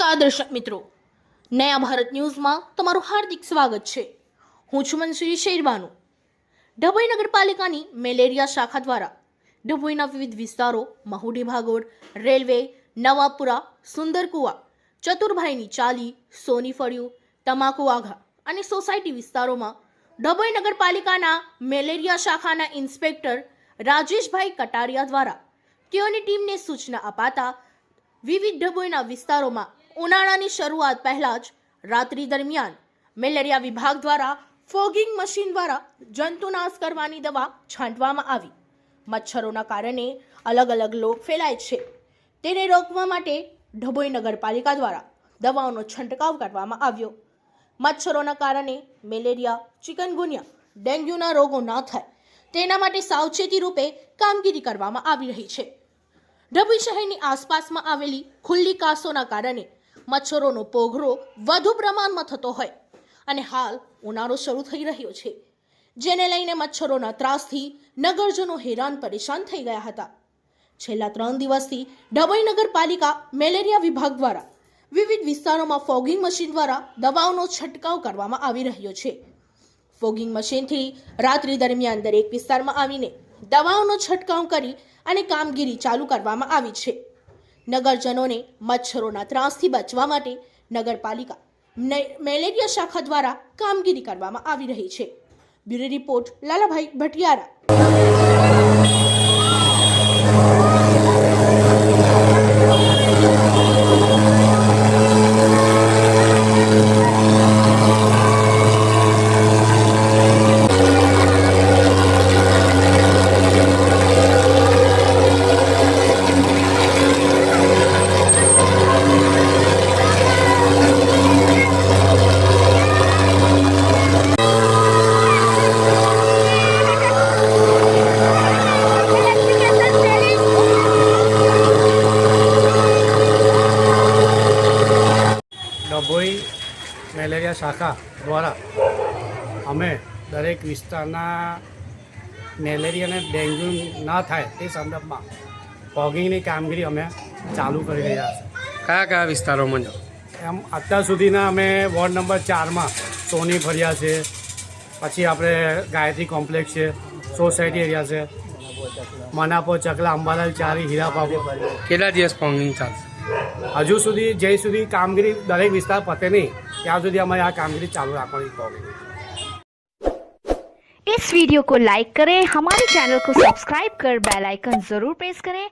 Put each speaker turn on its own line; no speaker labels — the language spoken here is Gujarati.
નમસ્કાર દર્શક મિત્રો, નયા ભારત ન્યૂઝમાં તમારું હાર્દિક સ્વાગત છે। હું છું મનસુરી શેરબાનુ। ડભોઈ નગરપાલિકાની મેલેરિયા શાખા દ્વારા ડભોઈના વિવિધ વિસ્તારો મહુડી ભાગોળ, રેલવે, નવાપુરા, સુંદરકુવા, ચતુરભાઈની ચાલી, સોની ફળિયું, તમાકુ આઘા અને સોસાયટી વિસ્તારોમાં ડભોઈ નગરપાલિકાના મેલેરિયા શાખાના ઇન્સ્પેક્ટર રાજેશભાઈ કટારિયા દ્વારા તેઓની ટીમને સૂચના અપાતા વિવિધ ડભોઈના વિસ્તારોમાં ઉનાળાની શરૂઆત પહેલા જ રાત્રિ દરમિયાન મેલેરિયા વિભાગ દ્વારા ફોગિંગ મશીન દ્વારા જંતુનાશ કરવાની દવા છાંટવામાં આવી। મચ્છરોના કારણે અલગ અલગ રોગ ફેલાય છે, તેને રોકવા માટે ડભોઈ નગરપાલિકા દ્વારા દવાઓનો છંટકાવ કરવામાં આવ્યો। મચ્છરોના કારણે મેલેરિયા, ચિકનગુનિયા, ડેન્ગ્યુના રોગો ન થાય તેના માટે સાવચેતી રૂપે કામગીરી કરવામાં આવી રહી છે। ડભોઈ શહેરની આસપાસમાં આવેલી ખુલ્લી કાસોના કારણે મચ્છરોનો પોઘરો વધુ પ્રમાણમાં થતો હોય અને હાલ ઉનાળો શરૂ થઈ રહ્યો છે, જેને લઈને મચ્છરોના ત્રાસથી નગરજનો હેરાન પરેશાન થઈ ગયા હતા। છેલ્લા 3 દિવસથી ડભોઈ નગરપાલિકા મેલેરિયા વિભાગ દ્વારા વિવિધ વિસ્તારોમાં ફોગિંગ મશીન દ્વારા દવાઓનો છંટકાવ કરવામાં આવી રહ્યો છે। ફોગિંગ મશીનથી રાત્રિ દરમિયાન દરેક વિસ્તારમાં આવીને દવાઓનો છંટકાવ કરી અને કામગીરી ચાલુ કરવામાં આવી છે। નગરજનોને મચ્છરોના ત્રાસથી બચવા માટે નગરપાલિકા મેલેરિયા શાખા દ્વારા કામગીરી કરવામાં આવી રહી છે। Bureau report Lalabhai Bhatiyara.
Dabhoi malaria શાખા દ્વારા અમે દરેક વિસ્તારના મેલેરિયા અને ડેન્ગ્યુ ના થાય તે સંદર્ભમાં ફોગિંગની કામગીરી અમે ચાલુ કરી રહ્યા છીએ।
કયા વિસ્તારોમાં જો
એમ અત્યાર સુધીના અમે વોર્ડ નંબર 4માં સોની ફળિયા છે, પછી આપણે ગાયત્રી કોમ્પ્લેક્સ છે, સોસાયટી એરિયા છે, મનાપો, ચકલા, અંબાલાલ ચારી, હીરાબાબુ।
કેટલા દિવસ ફોગિંગ ચાલશે?
હજુ સુધી જ્યાં સુધી કામગીરી દરેક વિસ્તાર પતે નહીં ત્યાં સુધી અમારે આ કાमगिरी चालू रखनी होगी।
इस वीडियो को लाइक करें, हमारे चैनल को सब्सक्राइब कर बेल आइकन जरूर प्रेस करें